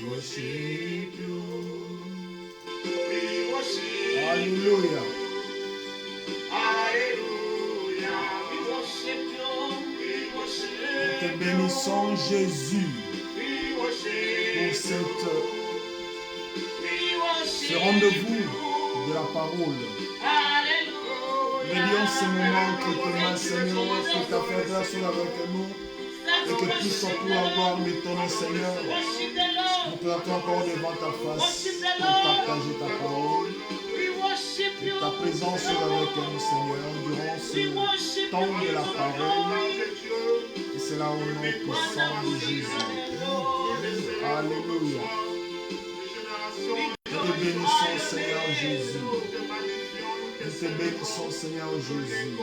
worship you. We worship Alléluia. Alléluia. We worship you. We Nous worship te bénissons, Jésus, We worship pour ce worship rendez-vous de la parole. Alléluia. Bénions ce moment que tu m'as, Seigneur, que ta faveur soit avec nous et que tout soit pour la gloire de ton nom, Seigneur. Nous présentons encore devant ta face pour partager ta parole. Que ta présence soit avec nous, Seigneur, durant ce temps de la parole. Et c'est là au nom puissant de Jésus. Alléluia. Nous te bénissons, Seigneur Jésus. Nous te bénissons, Seigneur Jésus.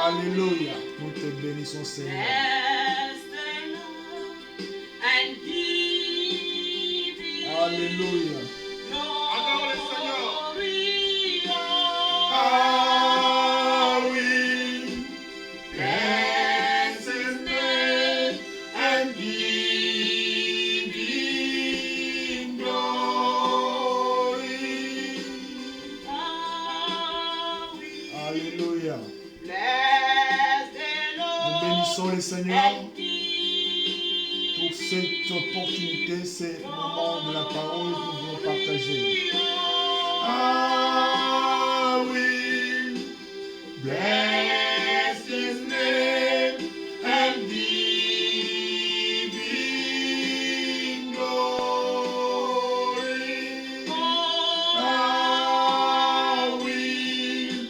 Alléluia. Nous te bénissons, Seigneur. Alléluia. Adore le Seigneur. Ah oui. Bless His name And give Him glory. Alléluia. Bless the Nous Lord bénissons le Seigneur and pour cette opportunité, ces moments de la parole que nous voulons partager. Ah oui. Bless His name and give Him glory. Ah oui.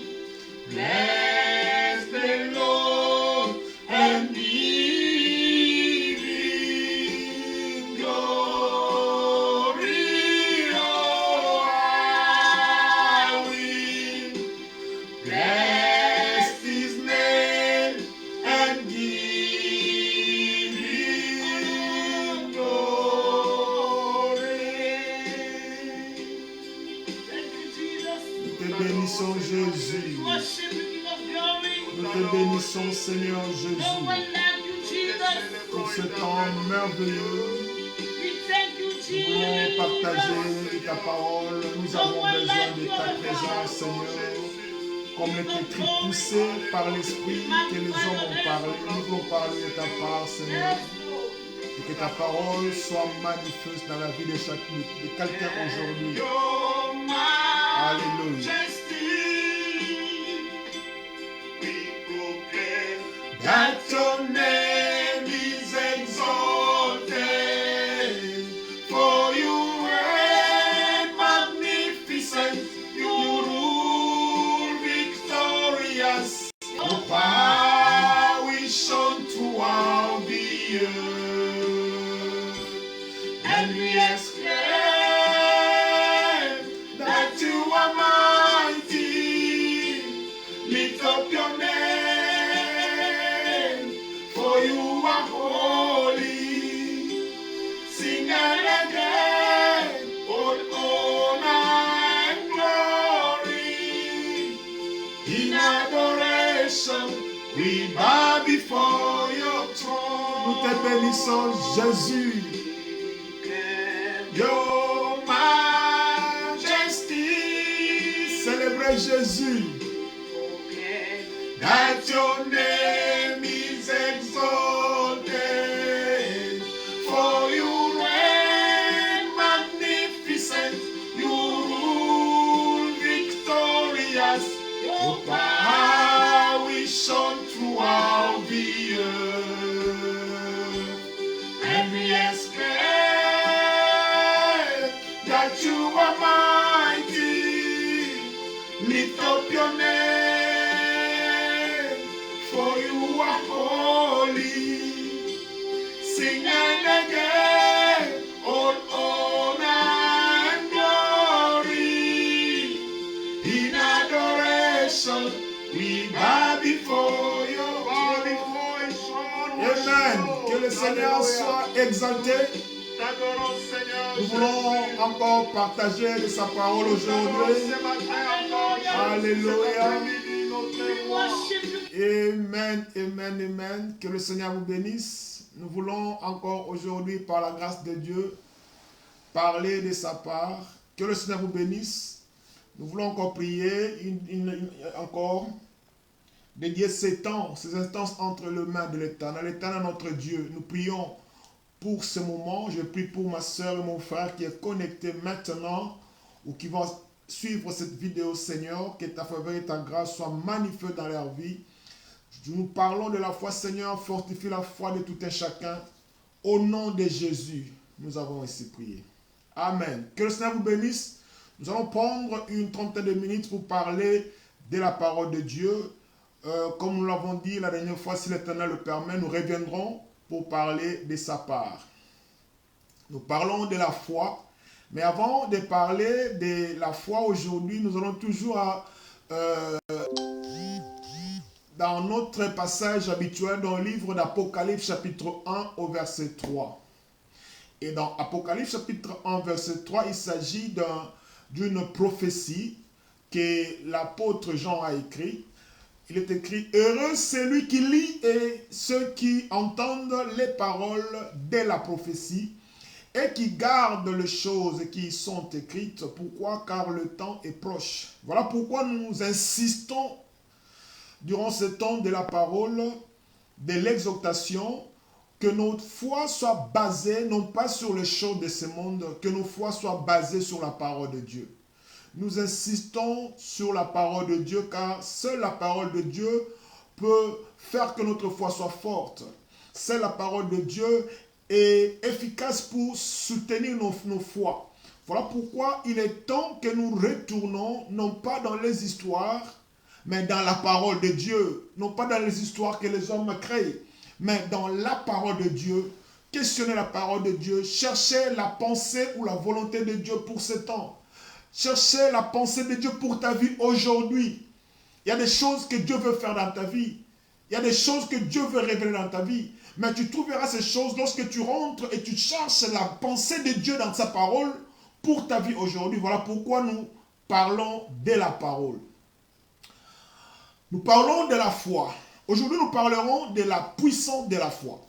Bless the Lord and give Him glory. Oh, I will bless His name and give Him glory. Nous te bénissons, Jésus. Nous te bénissons, Seigneur Jésus, pour ce temps merveilleux. Nous voulons partager ta parole. Nous avons besoin de ta présence, Seigneur. Comme les petits poussés par l'Esprit que les hommes ont parlé. Nous voulons parler de ta part, Seigneur. Et que ta parole soit manifeste dans la vie de quelqu'un aujourd'hui. Alléluia. That your name is exalted, for you reign magnificent, you rule victorious. Your power is shown throughout the earth, and we exclaim that you are mighty. Lift up your name. You are holy. Sing and again, all honor and glory. In adoration, we bow before your throne. Nous te bénissons, Jésus. Your majesty. Célébrez Jésus. That your name is exalted, for you reign magnificent, you rule victorious, your power is shown throughout the earth, and we exclaim that you are mighty. Lift up your name. For you are holy. Sing and again, all honor and glory. In adoration, we bow before your throne. Amen. Que le Seigneur soit exalté. Nous voulons encore partager de sa parole aujourd'hui. Alléluia. Amen, amen, amen. Que le Seigneur vous bénisse. nous voulons encore aujourd'hui, par la grâce de Dieu, parler de sa part. Que le Seigneur vous bénisse. Nous voulons encore prier, encore dédier ces temps, ces instances entre les mains de l'Éternel. L'Éternel notre Dieu, nous prions pour ce moment. Je prie pour ma soeur et mon frère qui est connecté maintenant ou qui vont suivre cette vidéo, Seigneur, que ta faveur et ta grâce soient magnifiées dans leur vie. Nous parlons de la foi, Seigneur, fortifie la foi de tout un chacun. Au nom de Jésus, nous avons ainsi prié. Amen. Que le Seigneur vous bénisse. Nous allons prendre une trentaine de minutes pour parler de la parole de Dieu. Comme nous l'avons dit la dernière fois, si l'Éternel le permet, nous reviendrons pour parler de sa part. Nous parlons de la foi. Mais avant de parler de la foi aujourd'hui, nous allons toujours dans notre passage habituel dans le livre d'Apocalypse chapitre 1 au verset 3. Et dans Apocalypse chapitre 1 verset 3, il s'agit d'une prophétie que l'apôtre Jean a écrit. Il est écrit: heureux celui qui lit et ceux qui entendent les paroles de la prophétie et qui gardent les choses qui y sont écrites. Pourquoi? Car le temps est proche. Voilà pourquoi nous insistons durant ce temps de la parole, de l'exhortation, que notre foi soit basée non pas sur les choses de ce monde, que nos foi soient basées sur la parole de Dieu. Nous insistons sur la parole de Dieu car seule la parole de Dieu peut faire que notre foi soit forte. Seule la parole de Dieu est efficace pour soutenir nos foi. Voilà pourquoi il est temps que nous retournons non pas dans les histoires, mais dans la parole de Dieu. Non pas dans les histoires que les hommes créent, mais dans la parole de Dieu. Questionnez la parole de Dieu. Cherchez la pensée ou la volonté de Dieu pour ce temps. Cherchez la pensée de Dieu pour ta vie aujourd'hui. Il y a des choses que Dieu veut faire dans ta vie. Il y a des choses que Dieu veut révéler dans ta vie. Mais tu trouveras ces choses lorsque tu rentres et tu cherches la pensée de Dieu dans sa parole pour ta vie aujourd'hui. Voilà pourquoi nous parlons de la parole. Nous parlons de la foi. Aujourd'hui, nous parlerons de la puissance de la foi.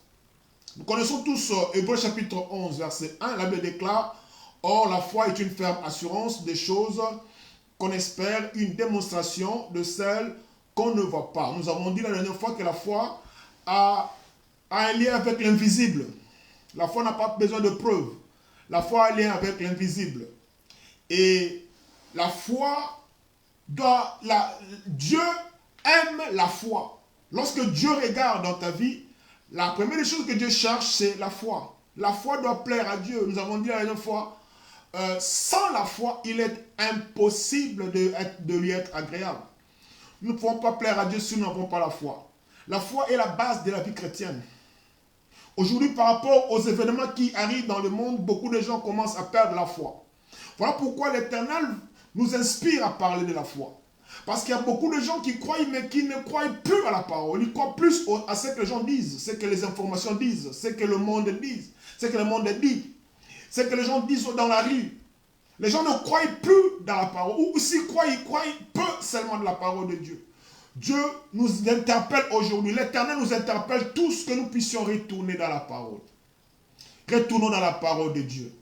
Nous connaissons tous Hébreux chapitre 11, verset 1. La Bible déclare: or, la foi est une ferme assurance des choses qu'on espère, une démonstration de celles qu'on ne voit pas. Nous avons dit la dernière fois que la foi a un lien avec l'invisible. La foi n'a pas besoin de preuves. La foi a un lien avec l'invisible. Et la foi Dieu aime la foi. Lorsque Dieu regarde dans ta vie, la première chose que Dieu cherche, c'est la foi. La foi doit plaire à Dieu. Nous avons dit la dernière fois, sans la foi, il est impossible de lui être agréable. Nous ne pouvons pas plaire à Dieu si nous n'avons pas la foi. La foi est la base de la vie chrétienne. Aujourd'hui, par rapport aux événements qui arrivent dans le monde, beaucoup de gens commencent à perdre la foi. Voilà pourquoi l'Éternel nous inspire à parler de la foi. Parce qu'il y a beaucoup de gens qui croient, mais qui ne croient plus à la parole. Ils croient plus à ce que les gens disent, ce que les informations disent, ce que le monde dit, ce que le monde dit, ce que les gens disent dans la rue. Les gens ne croient plus dans la parole. Ou s'ils croient, ils croient peu seulement de la parole de Dieu. Dieu nous interpelle aujourd'hui. L'Éternel nous interpelle tous que nous puissions retourner dans la parole. Retournons dans la parole de Dieu.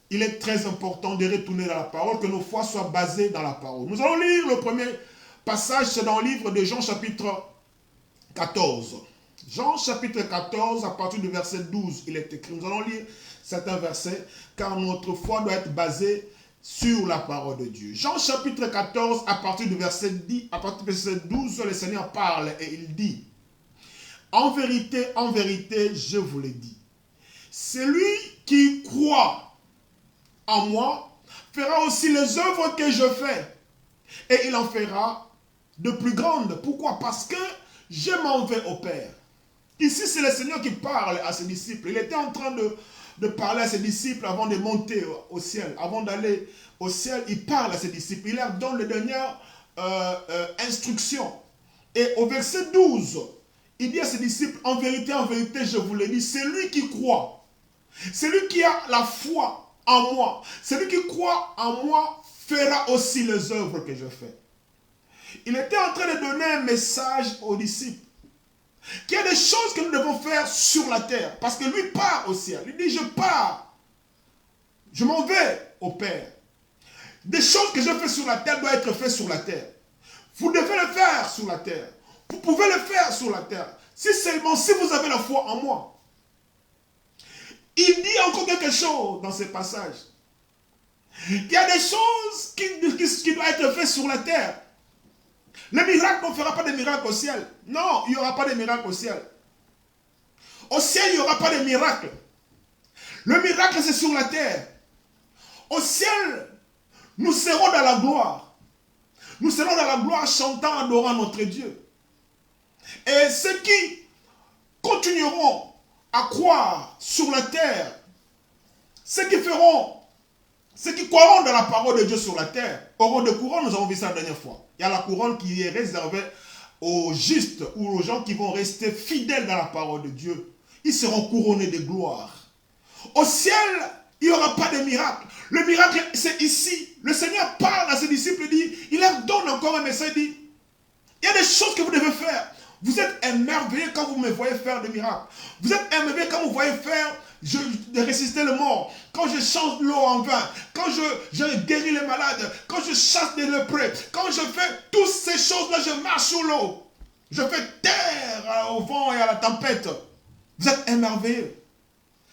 Il est très important de retourner dans la parole, que nos foi soient basées dans la parole. Nous allons lire le premier passage, c'est dans le livre de Jean chapitre 14. Jean chapitre 14, à partir du verset 12, il est écrit. Nous allons lire certains versets, car notre foi doit être basée sur la parole de Dieu. Jean chapitre 14, à partir du verset 10, à partir du verset 12, le Seigneur parle et il dit: en vérité, je vous l'ai dit, celui qui croit en moi fera aussi les œuvres que je fais, et il en fera de plus grandes. Pourquoi? Parce que je m'en vais au Père. Ici, c'est le Seigneur qui parle à ses disciples. Il était en train de parler à ses disciples avant de monter au ciel. Avant d'aller au ciel, il parle à ses disciples. Il leur donne les dernières instructions. Et au verset 12, il dit à ses disciples: en vérité, je vous l'ai dit, celui qui croit, celui qui a la foi en moi, celui qui croit en moi fera aussi les œuvres que je fais. Il était en train de donner un message aux disciples. qu'il y a des choses que nous devons faire sur la terre. Parce que lui part au ciel. Il dit, je pars. Je m'en vais au Père. Des choses que je fais sur la terre doivent être faites sur la terre. Vous devez le faire sur la terre. Vous pouvez le faire sur la terre. Si seulement si vous avez la foi en moi. Il dit encore quelque chose dans ce passage. Il y a des choses qui doivent être faites sur la terre. Le miracle, on ne fera pas de miracle au ciel. Non, il n'y aura pas de miracle au ciel. Au ciel, il n'y aura pas de miracle. Le miracle, c'est sur la terre. Au ciel, nous serons dans la gloire. Nous serons dans la gloire chantant, adorant notre Dieu. Et ceux qui continueront à croire sur la terre, ceux qui croiront dans la parole de Dieu sur la terre, auront des couronnes. Nous avons vu ça la dernière fois. Il y a la couronne qui est réservée aux justes ou aux gens qui vont rester fidèles dans la parole de Dieu. Ils seront couronnés de gloire. Au ciel, il n'y aura pas de miracle. Le miracle, c'est ici. Le Seigneur parle à ses disciples et dit, il leur donne encore un message, il dit, il y a des choses que vous devez faire. Vous êtes émerveillés quand vous me voyez faire des miracles. Vous êtes émerveillés quand vous voyez faire de ressusciter le mort. Quand je change l'eau en vin. Quand je guéris les malades. Quand je chasse des lépreux. Quand je fais toutes ces choses-là, je marche sur l'eau. Je fais terre au vent et à la tempête. Vous êtes émerveillés.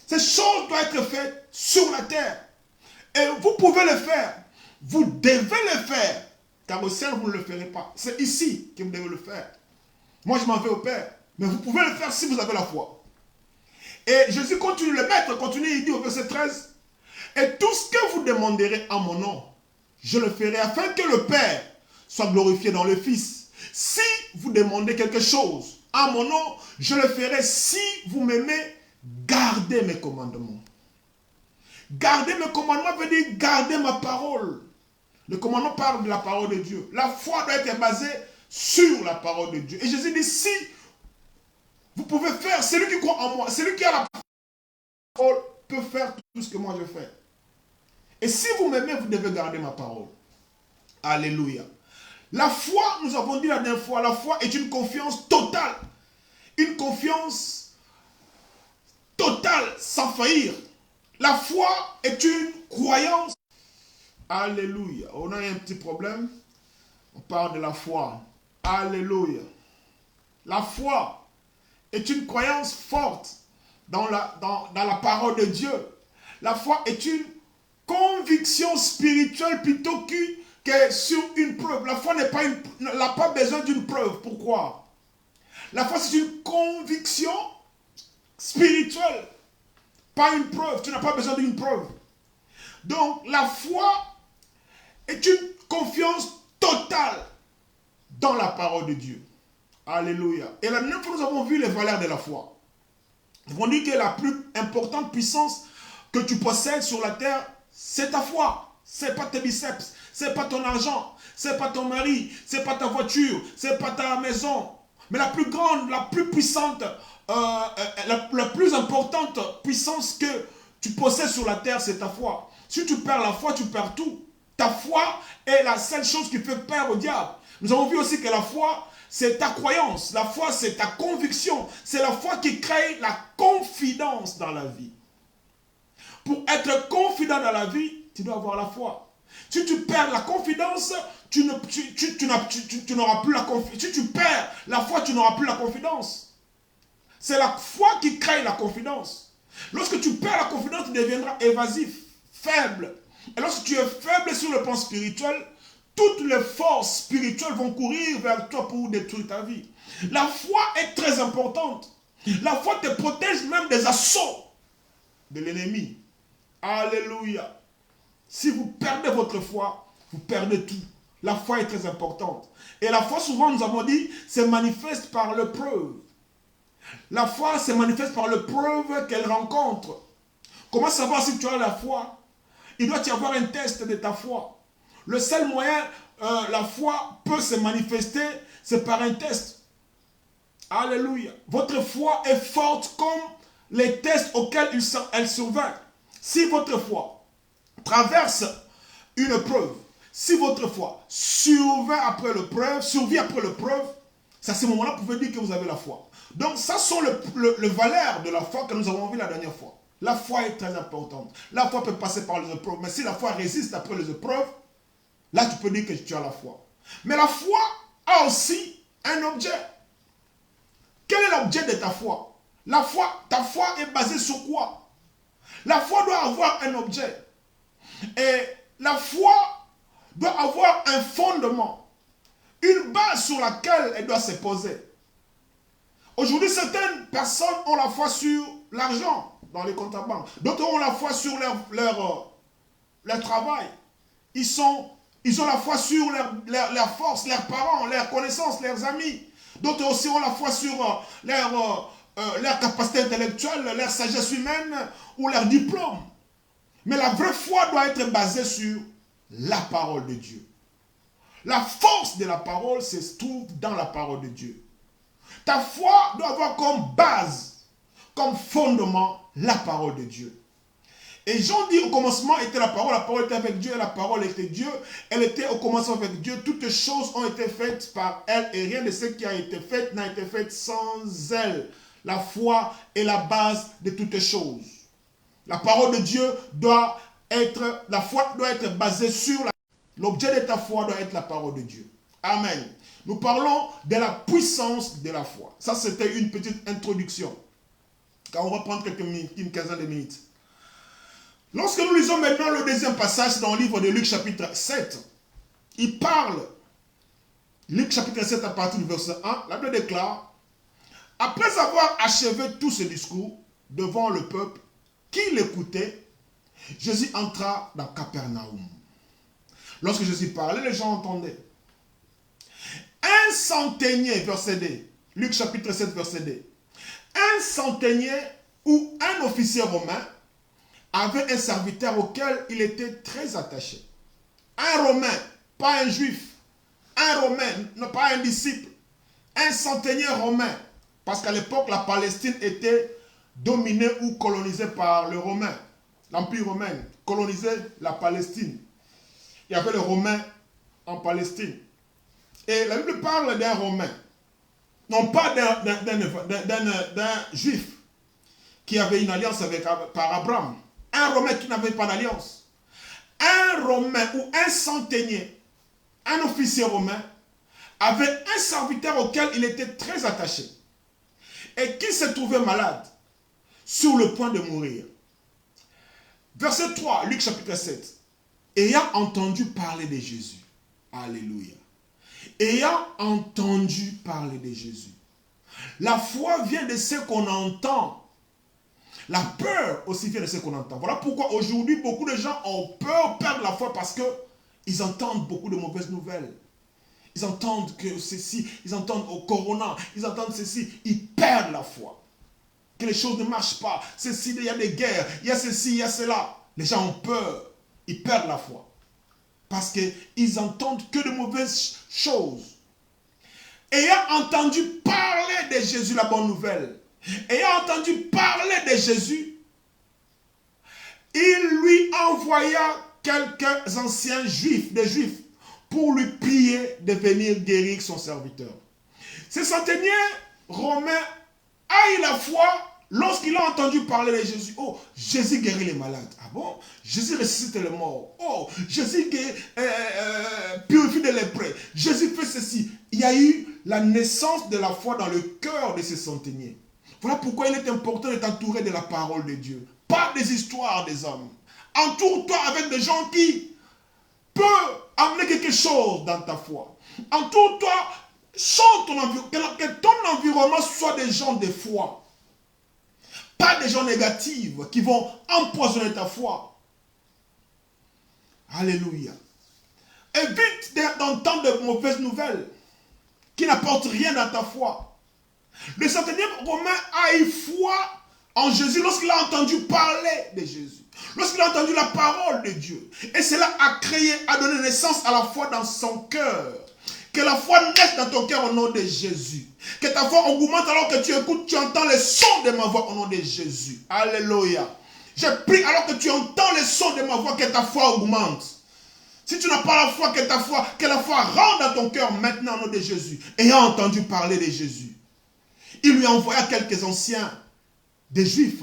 Ces choses doivent être faites sur la terre. Et vous pouvez le faire. Vous devez le faire. Car au ciel, vous ne le ferez pas. C'est ici que vous devez le faire. Moi, je m'en vais au Père. Mais vous pouvez le faire si vous avez la foi. Et Jésus continue, le maître continue, il dit au verset 13, et tout ce que vous demanderez en mon nom, je le ferai afin que le Père soit glorifié dans le Fils. Si vous demandez quelque chose en mon nom, je le ferai si vous m'aimez, gardez mes commandements. Garder mes commandements veut dire garder ma parole. Le commandement parle de la parole de Dieu. La foi doit être basée sur la parole de Dieu. Et Jésus dit, si vous pouvez faire, celui qui croit en moi, celui qui a la parole peut faire tout ce que moi je fais. Et si vous m'aimez, vous devez garder ma parole. Alléluia. La foi, nous avons dit la dernière fois, la foi est une confiance totale. Une confiance totale, sans faillir. La foi est une croyance. Alléluia. On a un petit problème. On parle de la foi. Alléluia. La foi est une croyance forte dans la parole de Dieu. La foi est une conviction spirituelle plutôt que sur une preuve. La foi n'a pas besoin d'une preuve. Pourquoi? La foi, c'est une conviction spirituelle. Pas une preuve. Tu n'as pas besoin d'une preuve. Donc, la foi est une confiance totale dans la parole de Dieu. Alléluia. Et la dernière fois, nous avons vu les valeurs de la foi. Nous avons dit que la plus importante puissance que tu possèdes sur la terre, c'est ta foi. Ce n'est pas tes biceps, ce n'est pas ton argent, ce n'est pas ton mari, ce n'est pas ta voiture, ce n'est pas ta maison. Mais la plus grande, la plus puissante, la plus importante puissance que tu possèdes sur la terre, c'est ta foi. Si tu perds la foi, tu perds tout. Ta foi est la seule chose qui fait peur au diable. Nous avons vu aussi que la foi, c'est ta croyance. La foi, c'est ta conviction. C'est la foi qui crée la confidence dans la vie. Pour être confident dans la vie, tu dois avoir la foi. Si tu perds la confidence, tu n'auras plus la confidence. Si tu perds la foi, tu n'auras plus la confidence. C'est la foi qui crée la confidence. Lorsque tu perds la confidence, tu deviendras évasif, faible. Et lorsque tu es faible sur le plan spirituel, toutes les forces spirituelles vont courir vers toi pour détruire ta vie. La foi est très importante. La foi te protège même des assauts de l'ennemi. Alléluia. Si vous perdez votre foi, vous perdez tout. La foi est très importante. Et la foi, souvent, nous avons dit, se manifeste par l'épreuve. La foi se manifeste par l'épreuve qu'elle rencontre. Comment savoir si tu as la foi? Il doit y avoir un test de ta foi. Le seul moyen, la foi peut se manifester, c'est par un test. Alléluia. Votre foi est forte comme les tests auxquels elle survint. Si votre foi traverse une preuve, si votre foi survit après l'épreuve, C'est à ce moment-là que vous pouvez dire que vous avez la foi. Donc, ça sont les valeurs de la foi que nous avons vu la dernière fois. La foi est très importante. La foi peut passer par les épreuves. Mais si la foi résiste après les épreuves, là, tu peux dire que tu as la foi. Mais la foi a aussi un objet. Quel est l'objet de ta foi? Ta foi est basée sur quoi? La foi doit avoir un objet. Et la foi doit avoir un fondement. Une base sur laquelle elle doit se poser. Aujourd'hui, certaines personnes ont la foi sur l'argent dans les comptes à banque. D'autres ont la foi sur leur travail. Ils ont la foi sur leur force, leurs parents, leurs connaissances, leurs amis. D'autres aussi ont la foi sur leur capacité intellectuelle, leur sagesse humaine ou leur diplôme. Mais la vraie foi doit être basée sur la parole de Dieu. La force de la parole se trouve dans la parole de Dieu. Ta foi doit avoir comme base, comme fondement, la parole de Dieu. Et Jean dit au commencement était la parole était avec Dieu et la parole était Dieu. Elle était au commencement avec Dieu. Toutes choses ont été faites par elle et rien de ce qui a été fait n'a été fait sans elle. La foi est la base de toutes choses. La parole de Dieu la foi doit être basée sur l'objet de ta foi doit être la parole de Dieu. Amen. Nous parlons de la puissance de la foi. Ça, c'était une petite introduction. Car on va prendre quelques minutes, une quinzaine de minutes. Lorsque nous lisons maintenant le deuxième passage dans le livre de Luc chapitre 7, il parle, Luc chapitre 7 à partir du verset 1, la Bible déclare, après avoir achevé tout ce discours devant le peuple qui l'écoutait, Jésus entra dans Capernaum. Lorsque Jésus parlait, les gens entendaient. Un centenier, verset 2, Luc chapitre 7, verset 2, un centenier ou un officier romain avait un serviteur auquel il était très attaché. Un Romain, pas un Juif. Un Romain, non pas un disciple. Un centenier romain. Parce qu'à l'époque, la Palestine était dominée ou colonisée par les Romains. L'Empire romain colonisait la Palestine. Il y avait les Romains en Palestine. Et la Bible parle d'un Romain. Non pas d'un Juif qui avait une alliance par Abraham. Un Romain qui n'avait pas d'alliance. Un Romain ou un centenier, un officier romain, avait un serviteur auquel il était très attaché et qui se trouvait malade, sur le point de mourir. Verset 3, Luc chapitre 7. Ayant entendu parler de Jésus. Alléluia. Ayant entendu parler de Jésus. La foi vient de ce qu'on entend. La peur aussi vient de ce qu'on entend. Voilà pourquoi aujourd'hui, beaucoup de gens ont peur, perdent la foi parce qu'ils entendent beaucoup de mauvaises nouvelles. Ils entendent que ceci, ils entendent au corona, ils entendent ceci, ils perdent la foi. Que les choses ne marchent pas. Ceci, il y a des guerres, il y a ceci, il y a cela. Les gens ont peur, ils perdent la foi. Parce qu'ils entendent que de mauvaises choses. Ayant entendu parler de Jésus, la bonne nouvelle, ayant entendu parler de Jésus, il lui envoya quelques anciens juifs, des juifs, pour lui prier de venir guérir son serviteur. Ce centenier romain a eu la foi lorsqu'il a entendu parler de Jésus. Oh, Jésus guérit les malades. Ah bon? Jésus ressuscite les morts. Oh, Jésus purifie les lépreux. Jésus fait ceci. Il y a eu la naissance de la foi dans le cœur de ce centenier. Voilà pourquoi il est important de t'entourer de la parole de Dieu. Pas des histoires des hommes. Entoure-toi avec des gens qui peuvent amener quelque chose dans ta foi. Entoure-toi, que ton environnement soit des gens de foi. Pas des gens négatifs qui vont empoisonner ta foi. Alléluia. Évite d'entendre de mauvaises nouvelles qui n'apportent rien dans ta foi. Le centenier romain a eu foi en Jésus lorsqu'il a entendu parler de Jésus. Lorsqu'il a entendu la parole de Dieu. Et cela a donné naissance à la foi dans son cœur. Que la foi naisse dans ton cœur au nom de Jésus. Que ta foi augmente alors que tu écoutes, tu entends le son de ma voix au nom de Jésus. Alléluia. Je prie alors que tu entends le son de ma voix, que ta foi augmente. Si tu n'as pas la foi, que la foi rentre dans ton cœur maintenant au nom de Jésus. Ayant entendu parler de Jésus, il lui envoya quelques anciens des Juifs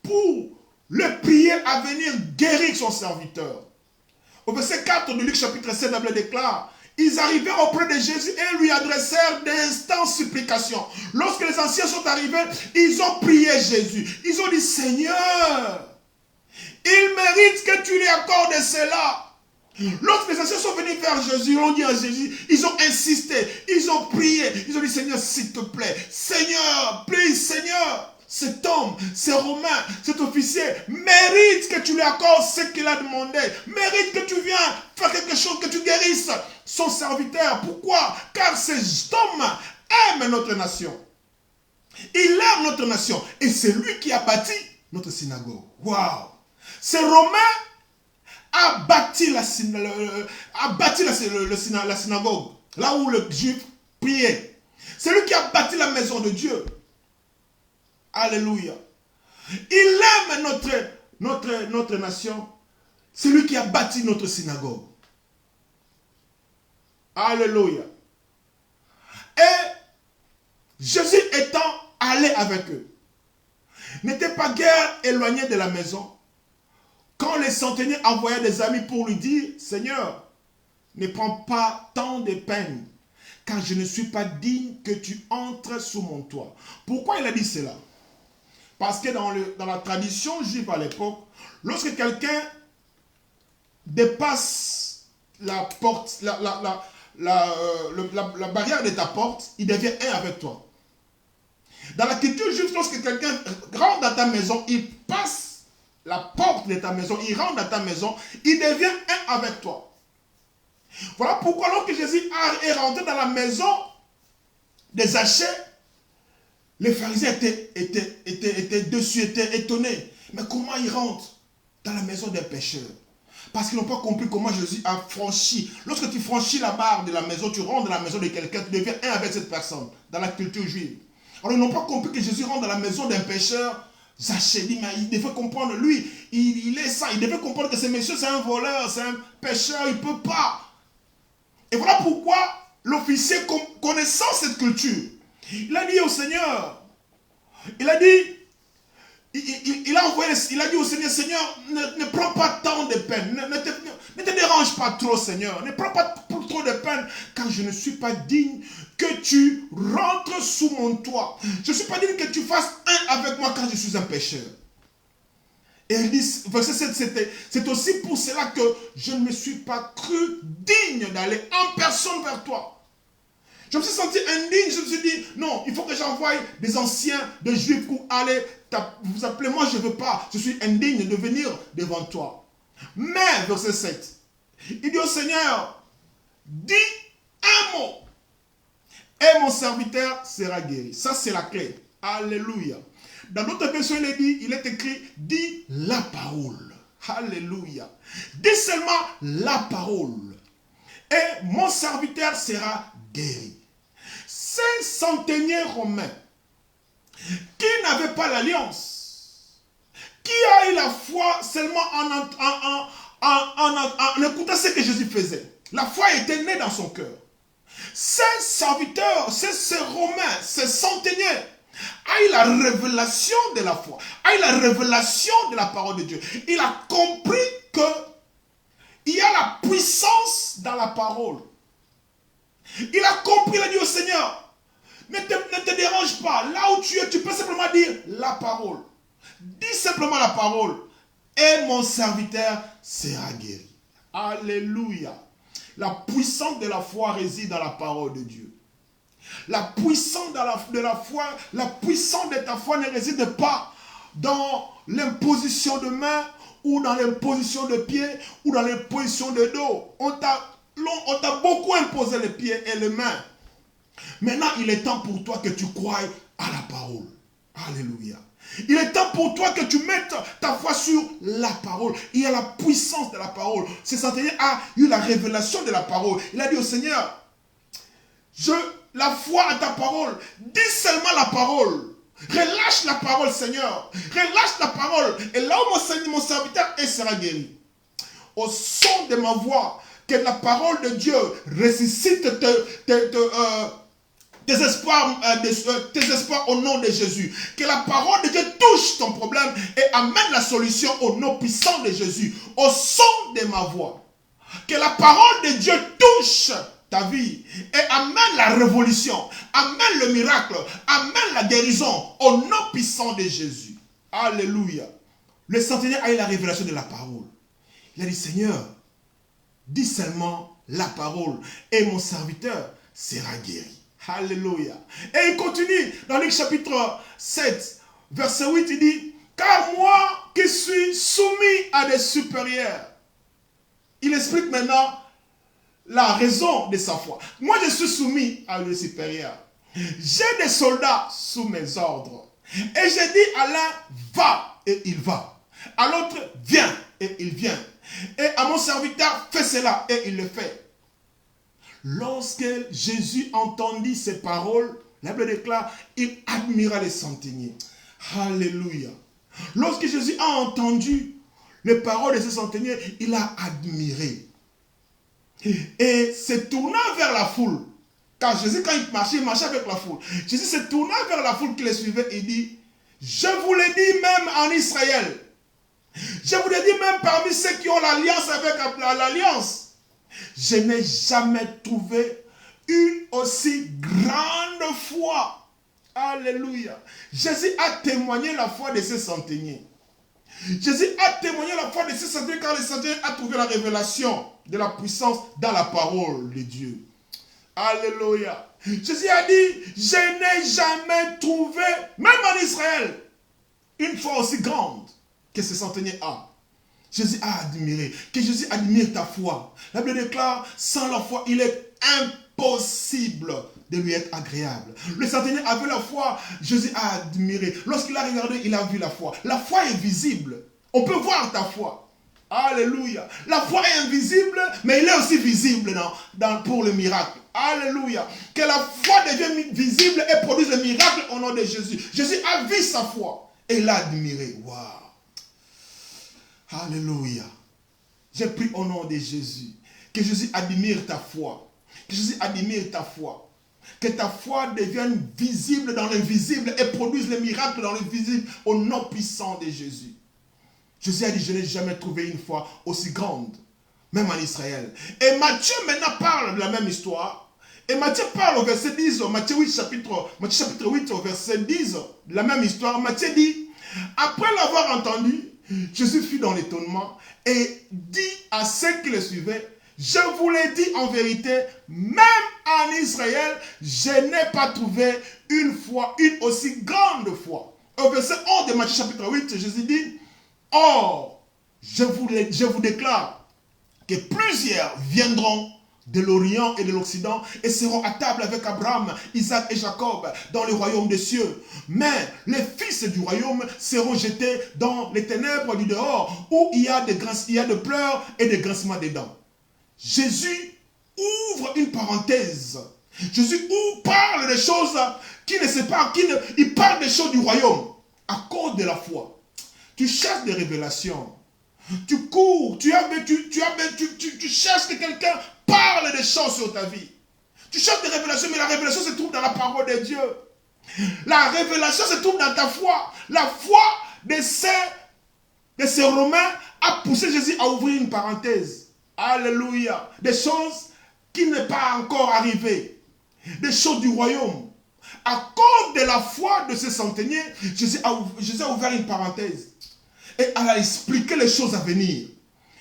pour le prier à venir guérir son serviteur. Au verset 4 de Luc chapitre 7, la Bible déclare, ils arrivèrent auprès de Jésus et lui adressèrent d'instantes supplications. Lorsque les anciens sont arrivés, ils ont prié Jésus. Ils ont dit, Seigneur, il mérite que tu lui accordes cela. Lorsque les anciens sont venus vers Jésus, ils ont dit à Jésus, ils ont insisté, ils ont prié, ils ont dit, Seigneur, s'il te plaît, Seigneur, please, Seigneur, cet homme, ce Romain, cet officier, mérite que tu lui accordes ce qu'il a demandé, mérite que tu viennes faire quelque chose, que tu guérisses son serviteur. Pourquoi? Car cet homme aime notre nation. Il aime notre nation et c'est lui qui a bâti notre synagogue. Waouh! Ce Romain a bâti la synagogue, là où le juif priait. C'est lui qui a bâti la maison de Dieu. Alléluia. Il aime notre nation. C'est lui qui a bâti notre synagogue. Alléluia. Et Jésus étant allé avec eux, n'était pas guère éloigné de la maison, quand les centeniers envoyaient des amis pour lui dire, Seigneur, ne prends pas tant de peine, car je ne suis pas digne que tu entres sous mon toit. Pourquoi il a dit cela? Parce que dans la tradition juive à l'époque, lorsque quelqu'un dépasse la porte, la barrière de ta porte, il devient un avec toi. Dans la culture juive, lorsque quelqu'un rentre dans ta maison, il passe la porte de ta maison, il rentre dans ta maison, il devient un avec toi. Voilà pourquoi lorsque Jésus est rentré dans la maison des Zachée, les pharisiens étaient dessus, étaient étonnés. Mais comment il rentre dans la maison des pécheurs? Parce qu'ils n'ont pas compris comment Jésus a franchi. Lorsque tu franchis la barre de la maison, tu rentres dans la maison de quelqu'un, tu deviens un avec cette personne, dans la culture juive. Alors ils n'ont pas compris que Jésus rentre dans la maison d'un pécheur. Zachée dit, mais il devait comprendre, lui, il est ça, il devait comprendre que ce monsieur c'est un voleur, c'est un pécheur, il ne peut pas. Et voilà pourquoi l'officier, connaissant cette culture, il a dit au Seigneur, il a dit au Seigneur, Seigneur, ne prends pas tant de peine, ne te dérange pas trop, Seigneur, ne prends pas trop de peine, car je ne suis pas digne que tu rentres sous mon toit. Je ne suis pas digne que tu fasses un avec moi, car je suis un pécheur. Et il dit, verset 7, c'est aussi pour cela que je ne me suis pas cru digne d'aller en personne vers toi. Je me suis senti indigne, je me suis dit, non, il faut que j'envoie des anciens, des juifs pour aller vous appeler. Moi, je ne veux pas, je suis indigne de venir devant toi. Mais, verset 7, il dit au Seigneur, dis un mot, et mon serviteur sera guéri. Ça, c'est la clé. Alléluia. Dans d'autres versions, il est écrit, dis la parole. Alléluia. Dis seulement la parole. Et mon serviteur sera guéri. Ces centeniers romains qui n'avaient pas l'alliance, qui a eu la foi seulement en écoutant ce que Jésus faisait. La foi était née dans son cœur. Ces serviteurs, ces Romains, ces centeniers, a eu la révélation de la foi, a eu la révélation de la parole de Dieu. Il a compris que il y a la puissance dans la parole. Il a compris, il a dit au Seigneur, ne te dérange pas, là où tu es, tu peux simplement dire la parole. Dis simplement la parole et mon serviteur sera guéri. Alléluia. La puissance de la foi réside dans la parole de Dieu. La puissance de la foi, la puissance de ta foi ne réside pas dans l'imposition de main ou dans l'imposition de pied ou dans l'imposition de dos. On t'a beaucoup imposé les pieds et les mains. Maintenant, il est temps pour toi que tu croies à la parole. Alléluia. Il est temps pour toi que tu mettes ta foi sur la parole. Il y a la puissance de la parole. Ce centenier a eu la révélation de la parole. Il a dit au Seigneur, la foi à ta parole, dis seulement la parole. Relâche la parole, Seigneur. Relâche la parole. Et là où mon serviteur sera guéri. Au son de ma voix, que la parole de Dieu ressuscite tes espoirs au nom de Jésus. Que la parole de Dieu touche ton problème et amène la solution au nom puissant de Jésus. Au son de ma voix. Que la parole de Dieu touche ta vie et amène la révolution, amène le miracle, amène la guérison au nom puissant de Jésus. Alléluia. Le centenier a eu la révélation de la parole. Il a dit, Seigneur, dis seulement la parole et mon serviteur sera guéri. Alléluia. Et il continue dans Luc chapitre 7, verset 8, il dit, car moi qui suis soumis à des supérieurs. Il explique maintenant la raison de sa foi. Moi je suis soumis à des supérieurs. J'ai des soldats sous mes ordres. Et j'ai dit à l'un, va, et il va. À l'autre, viens, et il vient. Et à mon serviteur, fais cela, et il le fait. Lorsque Jésus entendit ces paroles, la Bible déclare, il admira les centeniers. Alléluia. Lorsque Jésus a entendu les paroles de ces centeniers, il a admiré. Et se tournant vers la foule, car Jésus, quand il marchait avec la foule. Jésus se tournant vers la foule qui les suivait et dit, je vous l'ai dit même en Israël. Je vous l'ai dit même parmi ceux qui ont l'alliance avec l'alliance. Je n'ai jamais trouvé une aussi grande foi. Alléluia. Jésus a témoigné la foi de ses centeniers. Jésus a témoigné la foi de ses centeniers car les centeniers a trouvé la révélation de la puissance dans la parole de Dieu. Alléluia. Jésus a dit, je n'ai jamais trouvé, même en Israël, une foi aussi grande que ce centenier a. Jésus a admiré. Que Jésus admire ta foi. La Bible déclare, sans la foi, il est impossible de lui être agréable. Le centenier avait la foi, Jésus a admiré. Lorsqu'il a regardé, il a vu la foi. La foi est visible. On peut voir ta foi. Alléluia. La foi est invisible, mais il est aussi visible pour le miracle. Alléluia. Que la foi devienne visible et produise le miracle au nom de Jésus. Jésus a vu sa foi et l'a admiré. Waouh. Alléluia. J'ai pris au nom de Jésus. Que Jésus admire ta foi. Que Jésus admire ta foi. Que ta foi devienne visible dans l'invisible et produise le miracle dans l'invisible au nom puissant de Jésus. Jésus a dit, je n'ai jamais trouvé une foi aussi grande, même en Israël. Et Matthieu maintenant parle de la même histoire. Et Matthieu parle au verset 10, Matthieu chapitre 8 au verset 10, de la même histoire. Matthieu dit, après l'avoir entendu, Jésus fut dans l'étonnement et dit à ceux qui le suivaient, je vous l'ai dit en vérité, même en Israël, je n'ai pas trouvé une aussi grande foi. Au verset 11 de Matthieu chapitre 8, Jésus dit, or, je vous déclare que plusieurs viendront de l'Orient et de l'Occident et seront à table avec Abraham, Isaac et Jacob dans le royaume des cieux. Mais les fils du royaume seront jetés dans les ténèbres du dehors où il y a de pleurs et des grincements des dents. Jésus ouvre une parenthèse. Jésus parle des choses qui ne sait pas, il parle des choses du royaume à cause de la foi. Tu cherches des révélations. Tu cours, tu cherches que quelqu'un parle des choses sur ta vie. Tu cherches des révélations, mais la révélation se trouve dans la parole de Dieu. La révélation se trouve dans ta foi. La foi de ces Romains a poussé Jésus à ouvrir une parenthèse. Alléluia. Des choses qui n'est pas encore arrivées. Des choses du royaume. À cause de la foi de ces centeniers, Jésus a ouvert une parenthèse. Et elle a expliqué les choses à venir.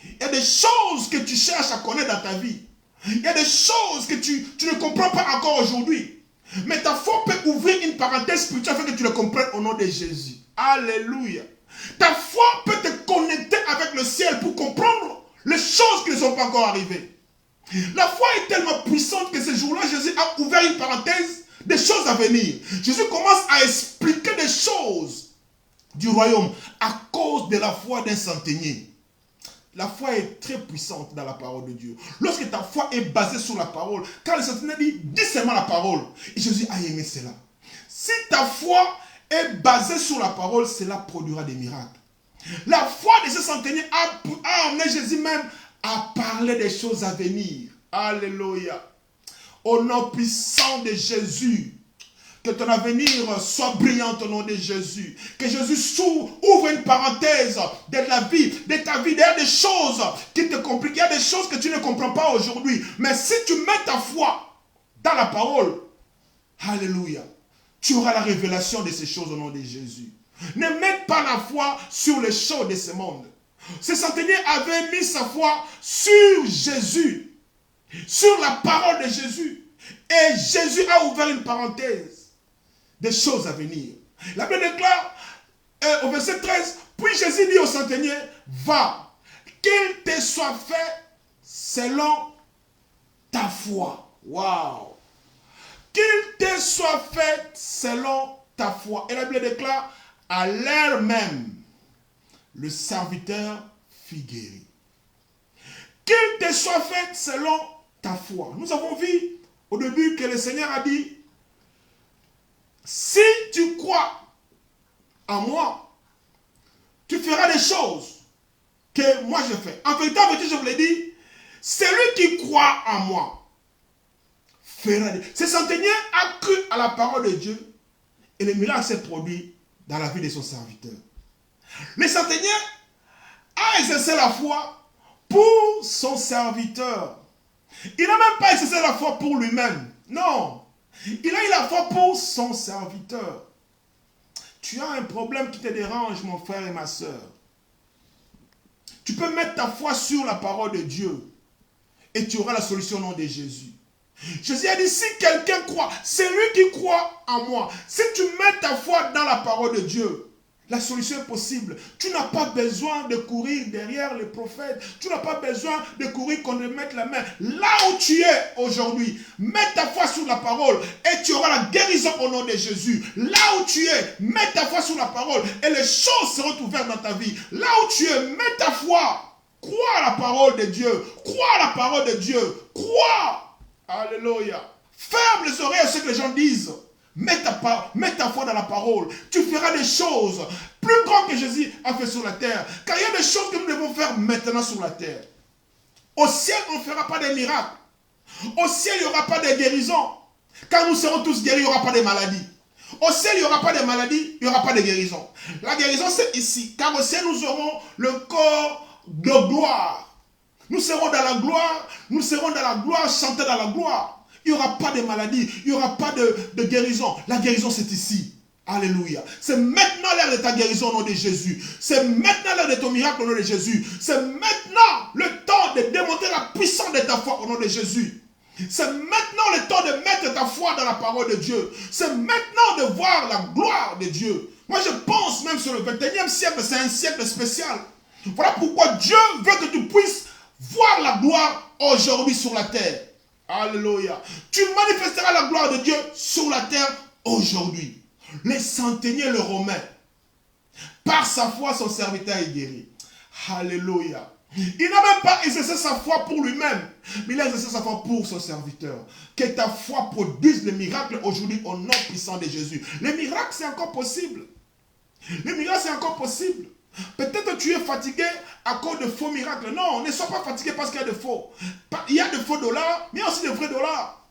Il y a des choses que tu cherches à connaître dans ta vie. Il y a des choses que tu ne comprends pas encore aujourd'hui. Mais ta foi peut ouvrir une parenthèse spirituelle afin que tu le comprennes au nom de Jésus. Alléluia. Ta foi peut te connecter avec le ciel pour comprendre les choses qui ne sont pas encore arrivées. La foi est tellement puissante que ce jour-là, Jésus a ouvert une parenthèse des choses à venir. Jésus commence à expliquer des choses du royaume à cause de la foi d'un centenier. La foi est très puissante dans la parole de Dieu. Lorsque ta foi est basée sur la parole, quand le centenier dit, dis seulement la parole. Et Jésus a aimé cela. Si ta foi est basée sur la parole, cela produira des miracles. La foi de ce centenier a amené Jésus même à parler des choses à venir. Alléluia. Au nom puissant de Jésus, que ton avenir soit brillant au nom de Jésus. Que Jésus ouvre une parenthèse de la vie, de ta vie. Il y a des choses qui te compliquent. Il y a des choses que tu ne comprends pas aujourd'hui. Mais si tu mets ta foi dans la parole, alléluia, tu auras la révélation de ces choses au nom de Jésus. Ne mets pas la foi sur les choses de ce monde. Ce centenier avait mis sa foi sur Jésus, sur la parole de Jésus. Et Jésus a ouvert une parenthèse des choses à venir. La Bible déclare au verset 13, puis Jésus dit au centenier, va, qu'il te soit fait selon ta foi. Waouh! Qu'il te soit fait selon ta foi. Et la Bible déclare, à l'heure même, le serviteur fut guéri. Qu'il te soit fait selon ta foi. Nous avons vu au début que le Seigneur a dit, si tu crois en moi, tu feras des choses que moi je fais. En vérité, je vous l'ai dit, celui qui croit en moi fera des choses. Ce centenier a cru à la parole de Dieu et le miracle s'est produit dans la vie de son serviteur. Le centenier a exercé la foi pour son serviteur. Il n'a même pas exercé la foi pour lui-même. Non. Il a eu la foi pour son serviteur. Tu as un problème qui te dérange, mon frère et ma soeur. Tu peux mettre ta foi sur la parole de Dieu et tu auras la solution au nom de Jésus. Jésus a dit, si quelqu'un croit, c'est lui qui croit en moi. Si tu mets ta foi dans la parole de Dieu, la solution est possible. Tu n'as pas besoin de courir derrière les prophètes. Tu n'as pas besoin de courir qu'on te mette la main. Là où tu es aujourd'hui, mets ta foi sur la parole et tu auras la guérison au nom de Jésus. Là où tu es, mets ta foi sur la parole et les choses seront ouvertes dans ta vie. Là où tu es, mets ta foi. Crois à la parole de Dieu. Crois à la parole de Dieu. Crois. Alléluia. Ferme les oreilles à ce que les gens disent. Mets ta foi dans la parole. Tu feras des choses plus grandes que Jésus a fait sur la terre. Car il y a des choses que nous devons faire maintenant sur la terre. Au ciel, on ne fera pas des miracles. Au ciel, il n'y aura pas de guérison. Car nous serons tous guéris, il n'y aura pas de maladies. Au ciel, il n'y aura pas de maladies, il n'y aura pas de guérison. La guérison, c'est ici. Car au ciel, nous aurons le corps de gloire. Nous serons dans la gloire. Nous serons dans la gloire, chanter dans la gloire. Il n'y aura pas de maladie, il n'y aura pas de guérison. La guérison, c'est ici. Alléluia. C'est maintenant l'heure de ta guérison au nom de Jésus. C'est maintenant l'heure de ton miracle au nom de Jésus. C'est maintenant le temps de démontrer la puissance de ta foi au nom de Jésus. C'est maintenant le temps de mettre ta foi dans la parole de Dieu. C'est maintenant de voir la gloire de Dieu. Moi, je pense même sur le 21e siècle, c'est un siècle spécial. Voilà pourquoi Dieu veut que tu puisses voir la gloire aujourd'hui sur la terre. Alléluia. Tu manifesteras la gloire de Dieu sur la terre aujourd'hui. Les centeniers, le Romain, par sa foi, son serviteur est guéri. Alléluia. Il n'a même pas exercé sa foi pour lui-même, mais il a exercé sa foi pour son serviteur. Que ta foi produise le miracle aujourd'hui au nom puissant de Jésus. Le miracle, c'est encore possible. Le miracle, c'est encore possible. Peut-être que tu es fatigué à cause de faux miracles. Non, ne sois pas fatigué parce qu'il y a de faux. Il y a de faux dollars, mais il y a aussi de vrais dollars.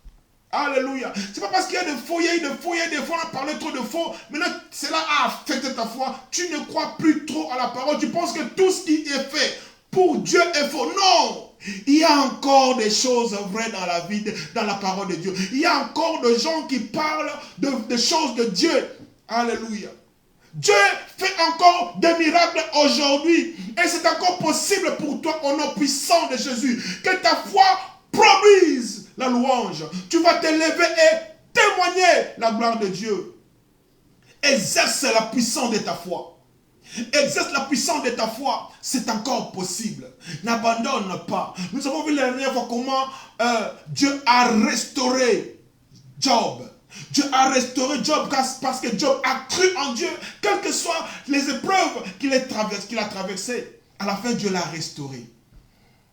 Alléluia. C'est pas parce qu'il y a de faux, il y a de faux, on a parlé trop de faux. Maintenant, cela a affecté ta foi. Tu ne crois plus trop à la parole. Tu penses que tout ce qui est fait pour Dieu est faux. Non. Il y a encore des choses vraies dans la vie, dans la parole de Dieu. Il y a encore des gens qui parlent de choses de Dieu. Alléluia. Dieu fait encore des miracles aujourd'hui. Et c'est encore possible pour toi au nom puissant de Jésus. Que ta foi produise la louange. Tu vas te lever et témoigner la gloire de Dieu. Exerce la puissance de ta foi. Exerce la puissance de ta foi. C'est encore possible. N'abandonne pas. Nous avons vu la dernière fois comment Dieu a restauré Job. Dieu a restauré Job parce que Job a cru en Dieu, quelles que soient les épreuves qu'il a traversées. À la fin, Dieu l'a restauré.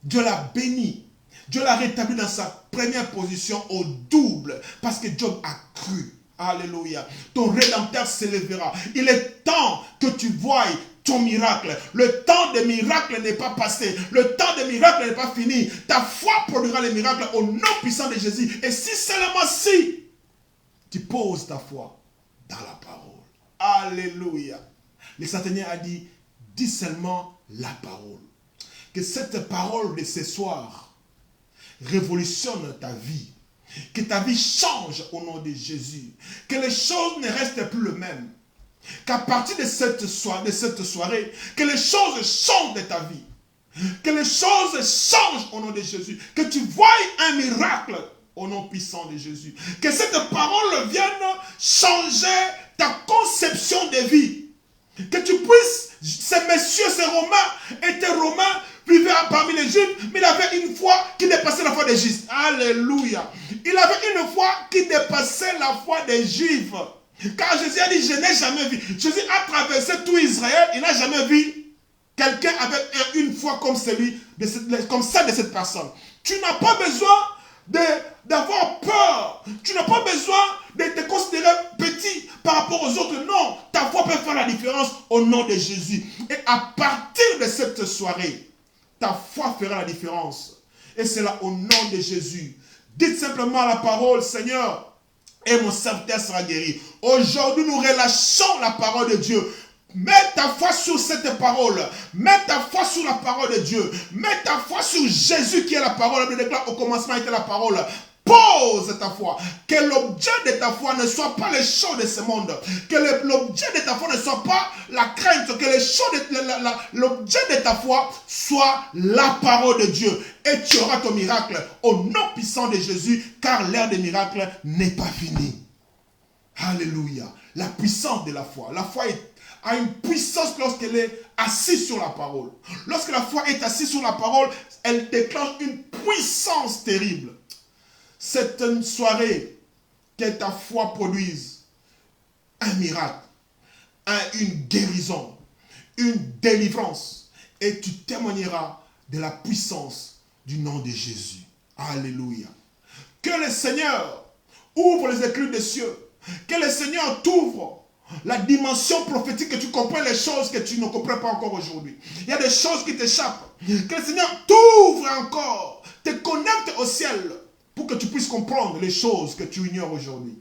Dieu l'a béni. Dieu l'a rétabli dans sa première position au double parce que Job a cru. Alléluia. Ton rédempteur s'élèvera. Il est temps que tu voies ton miracle. Le temps des miracles n'est pas passé. Le temps des miracles n'est pas fini. Ta foi produira les miracles au nom puissant de Jésus. Et si seulement si tu poses ta foi dans la parole. Alléluia. Le Seigneur a dit, dis seulement la parole. Que cette parole de ce soir révolutionne ta vie. Que ta vie change au nom de Jésus. Que les choses ne restent plus les mêmes. Qu'à partir de cette soirée, que les choses changent de ta vie. Que les choses changent au nom de Jésus. Que tu voies un miracle au nom puissant de Jésus. Que cette parole vienne changer ta conception de vie. Que tu puisses, ces messieurs, ces Romains, étaient Romains, vivaient parmi les Juifs, mais il avait une foi qui dépassait la foi des Juifs. Alléluia. Il avait une foi qui dépassait la foi des Juifs. Car Jésus a dit, je n'ai jamais vu. Jésus a traversé tout Israël, il n'a jamais vu quelqu'un avec une foi comme celle de cette personne. Tu n'as pas besoin d'avoir peur. Tu n'as pas besoin de te considérer petit par rapport aux autres. Non, ta foi peut faire la différence au nom de Jésus. Et à partir de cette soirée, ta foi fera la différence. Et c'est là au nom de Jésus. Dites simplement la parole, Seigneur, et mon serviteur sera guéri. Aujourd'hui, nous relâchons la parole de Dieu. Mets ta foi sur cette parole. Mets ta foi sur la parole de Dieu. Mets ta foi sur Jésus qui est la parole. La Bible déclare au commencement était la parole. Pose ta foi. Que l'objet de ta foi ne soit pas les choses de ce monde. Que l'objet de ta foi ne soit pas la crainte. Que l'objet de ta foi soit la parole de Dieu. Et tu auras ton miracle au nom puissant de Jésus. Car l'ère des miracles n'est pas finie. Alléluia. La puissance de la foi. La foi a une puissance lorsqu'elle est assise sur la parole. Lorsque la foi est assise sur la parole, elle déclenche une puissance terrible. C'est une soirée que ta foi produise un miracle, une guérison, une délivrance. Et tu témoigneras de la puissance du nom de Jésus. Alléluia. Que le Seigneur ouvre les écluses des cieux. Que le Seigneur t'ouvre la dimension prophétique, que tu comprennes les choses que tu ne comprends pas encore aujourd'hui. Il y a des choses qui t'échappent. Que le Seigneur t'ouvre encore, te connecte au ciel pour que tu puisses comprendre les choses que tu ignores aujourd'hui.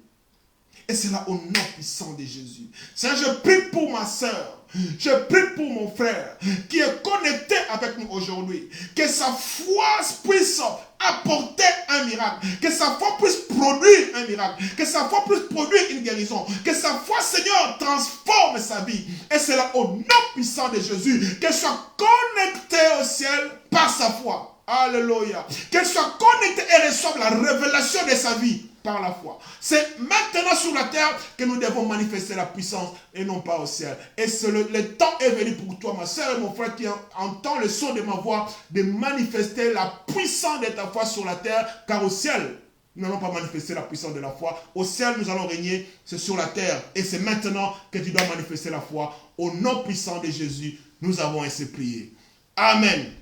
Et c'est là au nom puissant de Jésus. Seigneur, je prie pour ma soeur. Je prie pour mon frère qui est connecté avec nous aujourd'hui. Que sa foi puisse apporter un miracle. Que sa foi puisse produire un miracle. Que sa foi puisse produire une guérison. Que sa foi, Seigneur, transforme sa vie. Et c'est là au nom puissant de Jésus qu'elle soit connectée au ciel par sa foi. Alléluia. Qu'elle soit connectée et reçoive la révélation de sa vie par la foi. C'est maintenant sur la terre que nous devons manifester la puissance et non pas au ciel. Et le temps est venu pour toi, ma soeur et mon frère, qui entend le son de ma voix, de manifester la puissance de ta foi sur la terre, car au ciel, nous n'allons pas manifester la puissance de la foi. Au ciel, nous allons régner, c'est sur la terre. Et c'est maintenant que tu dois manifester la foi. Au nom puissant de Jésus, nous avons ainsi prié. Amen.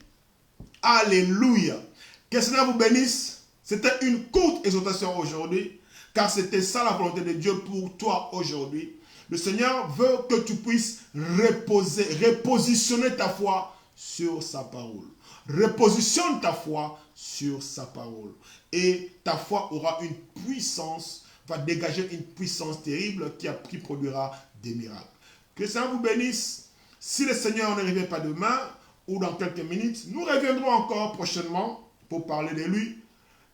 Alléluia. Que le Seigneur vous bénisse. C'était une courte exhortation aujourd'hui, car c'était ça la volonté de Dieu pour toi aujourd'hui. Le Seigneur veut que tu puisses repositionner ta foi sur sa parole. Repositionne ta foi sur sa parole. Et ta foi aura une puissance, va dégager une puissance terrible qui produira des miracles. Que le Seigneur vous bénisse. Si le Seigneur ne revient pas demain ou dans quelques minutes, nous reviendrons encore prochainement pour parler de lui.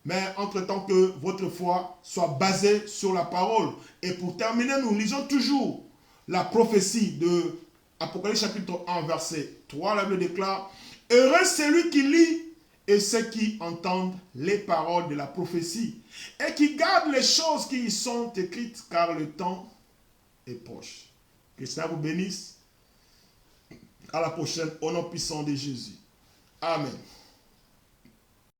Mais entre-temps que votre foi soit basée sur la parole. Et pour terminer, nous lisons toujours la prophétie de Apocalypse chapitre 1, verset 3. La Bible déclare, « Heureux celui qui lit et ceux qui entendent les paroles de la prophétie et qui gardent les choses qui y sont écrites, car le temps est proche. » Que ça vous bénisse. À la prochaine, au nom puissant de Jésus. Amen.